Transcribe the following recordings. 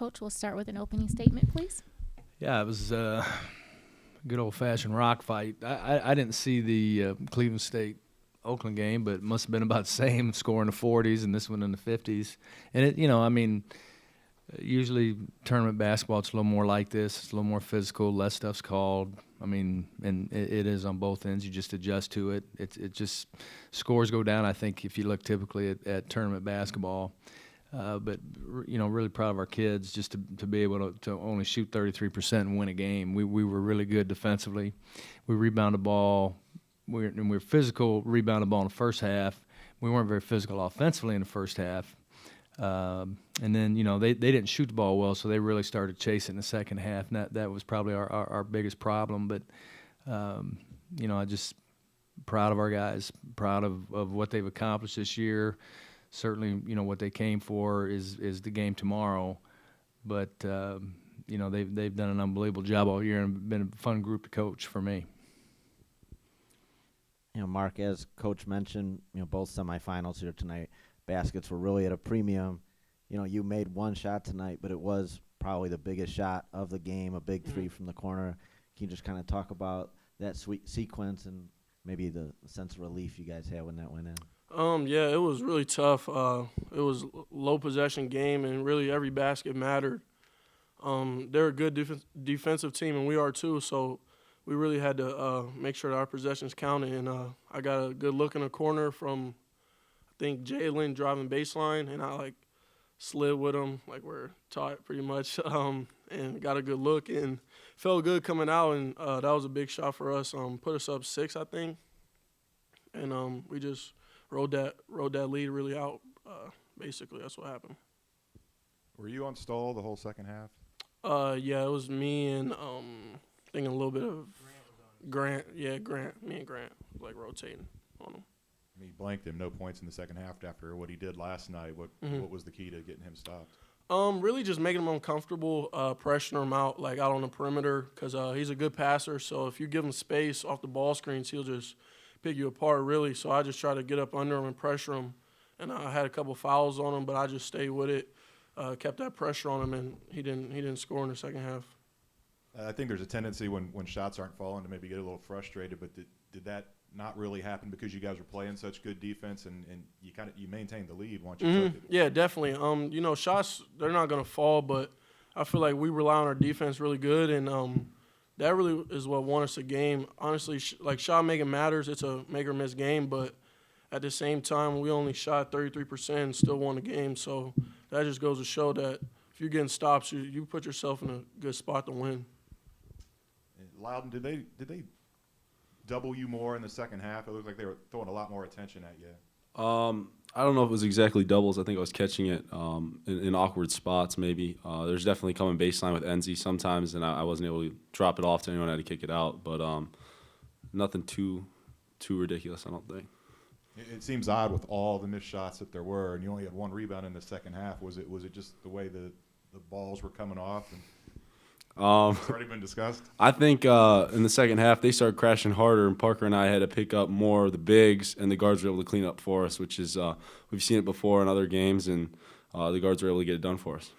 Coach, we'll start with an opening statement, please. Yeah, it was a good old-fashioned rock fight. I didn't see the Cleveland State-Oakland game, but it must have been about the same, score in the 40s and this one in the 50s. And, usually tournament basketball, it's a little more like this. It's a little more physical, less stuff's called. And it is on both ends. You just adjust to it. It just scores go down, I think, if you look typically at tournament basketball. But really proud of our kids just to be able to only shoot 33% and win a game. We were really good defensively. We rebounded the ball. We were physical, rebounded the ball in the first half. We weren't very physical offensively in the first half. And then, they didn't shoot the ball well, so they really started chasing the second half, and that was probably our biggest problem. But, I just proud of our guys, proud of what they've accomplished this year. Certainly, what they came for is the game tomorrow. But, they've done an unbelievable job all year and been a fun group to coach for me. Mark, as Coach mentioned, both semifinals here tonight, baskets were really at a premium. You made one shot tonight, but it was probably the biggest shot of the game, a big three from the corner. Can you just kind of talk about that sweet sequence and maybe the sense of relief you guys had when that went in? Yeah, it was really tough. It was low possession game, and really every basket mattered. They're a good defensive team, and we are too, so we really had to make sure that our possessions counted. And I got a good look in the corner from, I think, Jalen driving baseline, and I, slid with him like we're taught pretty much, and got a good look and felt good coming out, and that was a big shot for us. Put us up 6, I think, and we just rode that lead really out. Basically, that's what happened. Were you on stall the whole second half? Yeah, it was me and thinking a little bit of Grant. Yeah, Grant. Me and Grant rotating on him. He blanked him, no points in the second half after what he did last night. What was the key to getting him stopped? Really just making him uncomfortable, pressuring him out out on the perimeter, because he's a good passer. So if you give him space off the ball screens, he'll just pick you apart, really. So I just try to get up under him and pressure him. And I had a couple fouls on him, but I just stayed with it, kept that pressure on him, and he didn't score in the second half. I think there's a tendency when shots aren't falling to maybe get a little frustrated, but did that not really happen because you guys were playing such good defense and you maintained the lead once you took it? Yeah, definitely. Shots, they're not going to fall, but I feel like we rely on our defense really good, and that really is what won us the game. Honestly, shot making matters. It's a make or miss game, but at the same time, we only shot 33% and still won the game. So that just goes to show that if you're getting stops, you put yourself in a good spot to win. Loudon, did they double you more in the second half? It looked like they were throwing a lot more attention at you. I don't know if it was exactly doubles. I think I was catching it in awkward spots maybe. There's definitely coming baseline with Enzi sometimes, and I wasn't able to drop it off to anyone. I had to kick it out, but nothing too ridiculous, I don't think. It seems odd with all the missed shots that there were, and you only had one rebound in the second half. Was it just the way the balls were coming off? And it's already been discussed. I think in the second half they started crashing harder, and Parker and I had to pick up more of the bigs, and the guards were able to clean up for us, which is we've seen it before in other games, and the guards were able to get it done for us.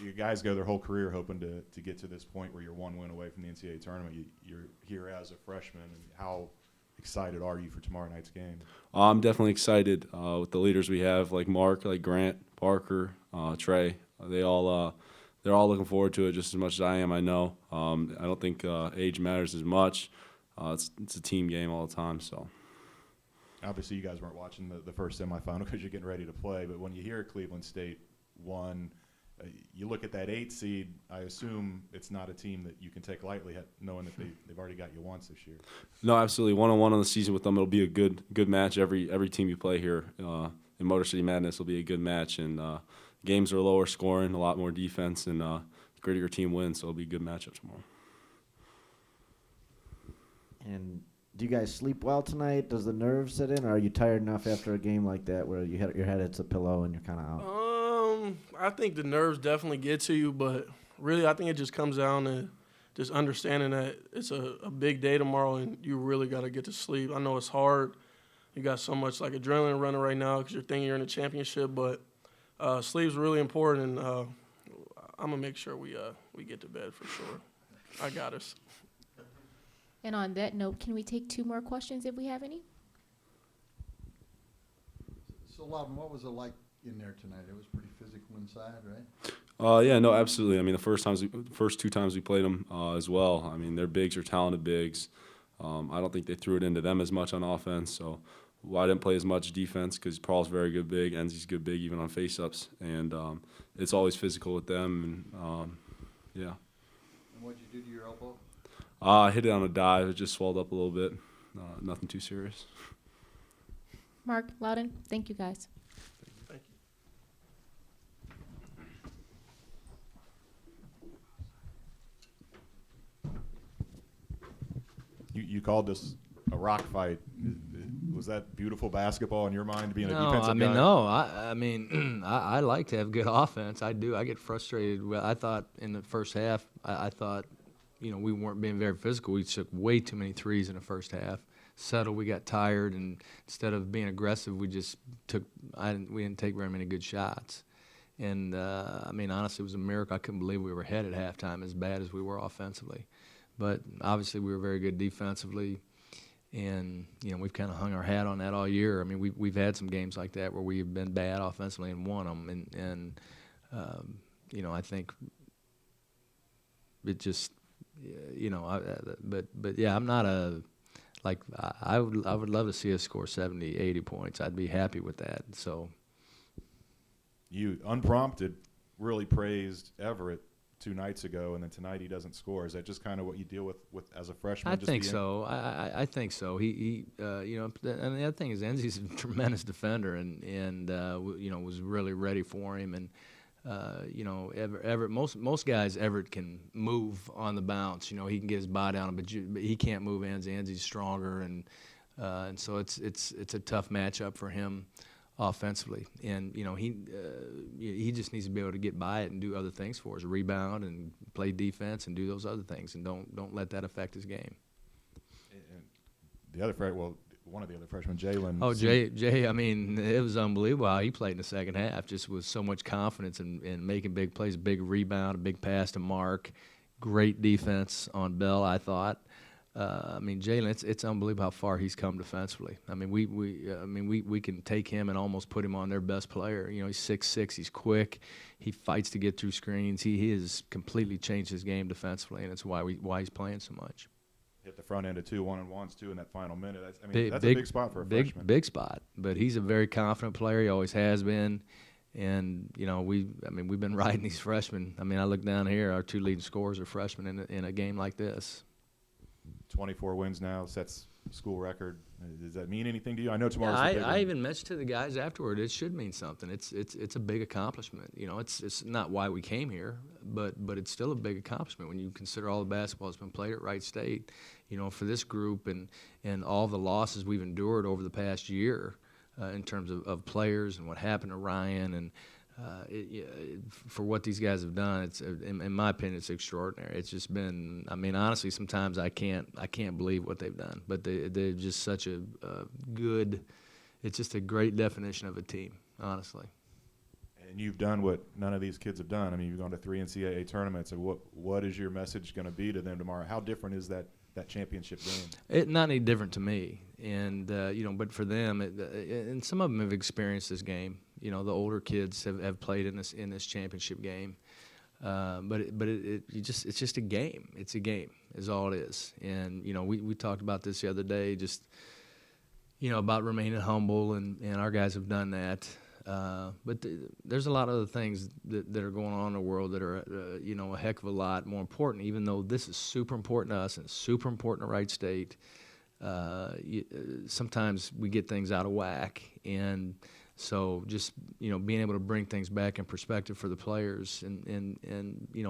You guys go their whole career hoping to get to this point where you're one win away from the NCAA tournament. You're here as a freshman, and how excited are you for tomorrow night's game? I'm definitely excited with the leaders we have, like Mark, like Grant, Parker, Trey. They're all looking forward to it just as much as I am, I know. I don't think age matters as much. It's a team game all the time. So obviously you guys weren't watching the first semifinal because you're getting ready to play, but when you hear Cleveland State won, you look at that 8 seed, I assume it's not a team that you can take lightly, knowing that they've already got you once this year. No, absolutely. 1-on-1 on the season with them, it'll be a good match. Every team you play here in Motor City Madness will be a good match, and games are lower scoring, a lot more defense, and grittier team wins, so it'll be a good matchup tomorrow. And do you guys sleep well tonight? Does the nerves set in, or are you tired enough after a game like that where your head hits a pillow and you're kind of out? I think the nerves definitely get to you, but really I think it just comes down to just understanding that it's a big day tomorrow and you really got to get to sleep. I know it's hard. You got so much adrenaline running right now because you're thinking you're in a championship, but sleep's really important, and I'm gonna make sure we get to bed for sure. I got us. And on that note, can we take 2 more questions if we have any? So, Loudon, what was it like in there tonight? It was pretty physical inside, right? Yeah, no, absolutely. I mean, the first 2 times we played them as well. I mean, their bigs are talented bigs. I don't think they threw it into them as much on offense. So I didn't play as much defense because Paul's very good big, Enzi's good big even on face-ups, and it's always physical with them. And yeah, And what'd you do to your elbow? I hit it on a dive. It just swelled up a little bit. Nothing too serious. Mark, Loudon, thank you guys. Thank you. You called this a rock fight. Was that beautiful basketball in your mind, being a No, defensive I mean, guy? no. I mean, I like to have good offense. I do. I get frustrated. I thought in the first half, I thought, we weren't being very physical. We took way too many threes in the first half. Settled. We got tired, and instead of being aggressive, we just we didn't take very many good shots. And I mean, honestly, it was a miracle. I couldn't believe we were ahead at halftime as bad as we were offensively. But obviously, we were very good defensively. And, we've kind of hung our hat on that all year. I mean, we've had some games like that where we've been bad offensively and won them. And I think it just, but yeah, I'm not I would love to see us score 70, 80 points. I'd be happy with that. So You, unprompted, really praised Everett 2 nights ago, and then tonight he doesn't score. Is that just kind of what you deal with as a freshman? I just think being- so. I think so. He and the other thing is Enzi's a tremendous defender, and was really ready for him. And Everett, most guys, Everett can move on the bounce. He can get his body down, but he can't move Enzi. Enzi's stronger, and so it's a tough matchup for him offensively. And he just needs to be able to get by it and do other things for us, rebound and play defense and do those other things, and don't let that affect his game. And the other one of the other freshmen, Jalen. Oh, Jay, I mean, it was unbelievable how he played in the second half, just with so much confidence in making big plays, a big rebound, a big pass to Mark, great defense on Bell, I thought. I mean, Jalen, it's unbelievable how far he's come defensively. I mean, we can take him and almost put him on their best player. He's 6'6", he's quick, he fights to get through screens. He has completely changed his game defensively, and it's why he's playing so much. Hit the front end of 2 1-on-ones too in that final minute. That's a big spot for a big, freshman. Big spot, but he's a very confident player. He always has been, and we've been riding these freshmen. I mean, I look down here, our 2 leading scorers are freshmen in a game like this. 24 wins now, sets school record. Does that mean anything to you? I know tomorrow's Yeah, the big I one. even mentioned to the guys afterward, it should mean something. It's a big accomplishment. It's not why we came here, but it's still a big accomplishment when you consider all the basketball that's been played at Wright State. For this group and all the losses we've endured over the past year in terms of players and what happened to Ryan and for what these guys have done, it's in my opinion, it's extraordinary. It's just been, I mean, honestly, sometimes I can't believe what they've done. But they're just such a good. It's just a great definition of a team, honestly. And you've done what none of these kids have done. I mean, you've gone to 3 NCAA tournaments. And what is your message going to be to them tomorrow? How different is that championship game? Not any different to me, and but for them, and some of them have experienced this game. The older kids have played in this championship game, but it's just a game. It's a game, is all it is. And we talked about this the other day, just about remaining humble, and our guys have done that. But there's a lot of other things that are going on in the world that are, a heck of a lot more important, even though this is super important to us and super important to Wright State. Sometimes we get things out of whack. And so just, being able to bring things back in perspective for the players and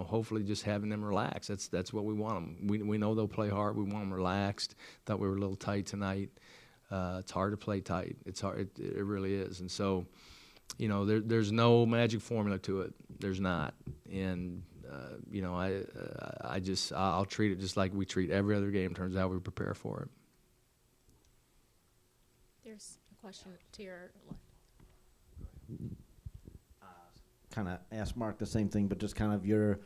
hopefully just having them relax. That's what we want them. We know they'll play hard. We want them relaxed. Thought we were a little tight tonight. It's hard to play tight. It's hard. It really is. And so, there's no magic formula to it. There's not. And, I'll treat it just like we treat every other game in terms of how we prepare for it. There's a question to your left. kind of ask Mark the same thing, but just kind of your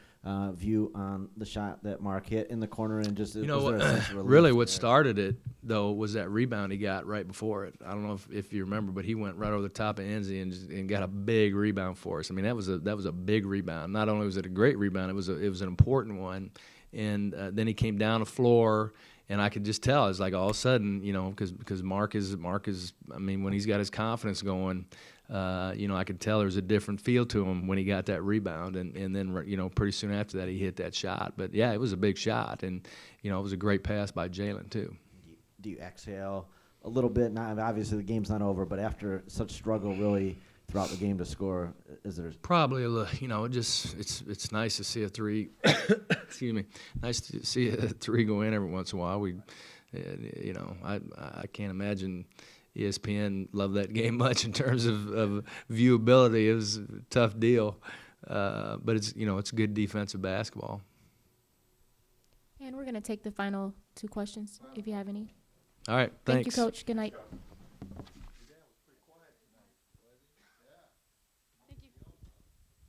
view on the shot that Mark hit in the corner and just You know, was there a sense of relief really what there? started it, though, was that rebound he got right before it. I don't know if you remember, but he went right over the top of Enzi and got a big rebound for us. I mean, that was a big rebound. Not only was it a great rebound, it was an important one. And then he came down the floor, and I could just tell. It's like all of a sudden, you know, because Mark is. I mean, when he's got his confidence going, you know, I could tell there's a different feel to him when he got that rebound, and then, you know, pretty soon after that he hit that shot. But yeah, it was a big shot, and you know, it was a great pass by Jalen too. Do you exhale a little bit? Not obviously the game's not over, but after such struggle really throughout the game to score, is there? Probably a little, you know, it's nice to see a three. Excuse me, nice to see a three go in every once in a while. You know, I can't imagine ESPN loved that game much in terms of viewability. It was a tough deal, but it's, you know, it's good defensive basketball. And we're going to take the final 2 questions if you have any. All right, Thank thanks. you, Coach. Good night.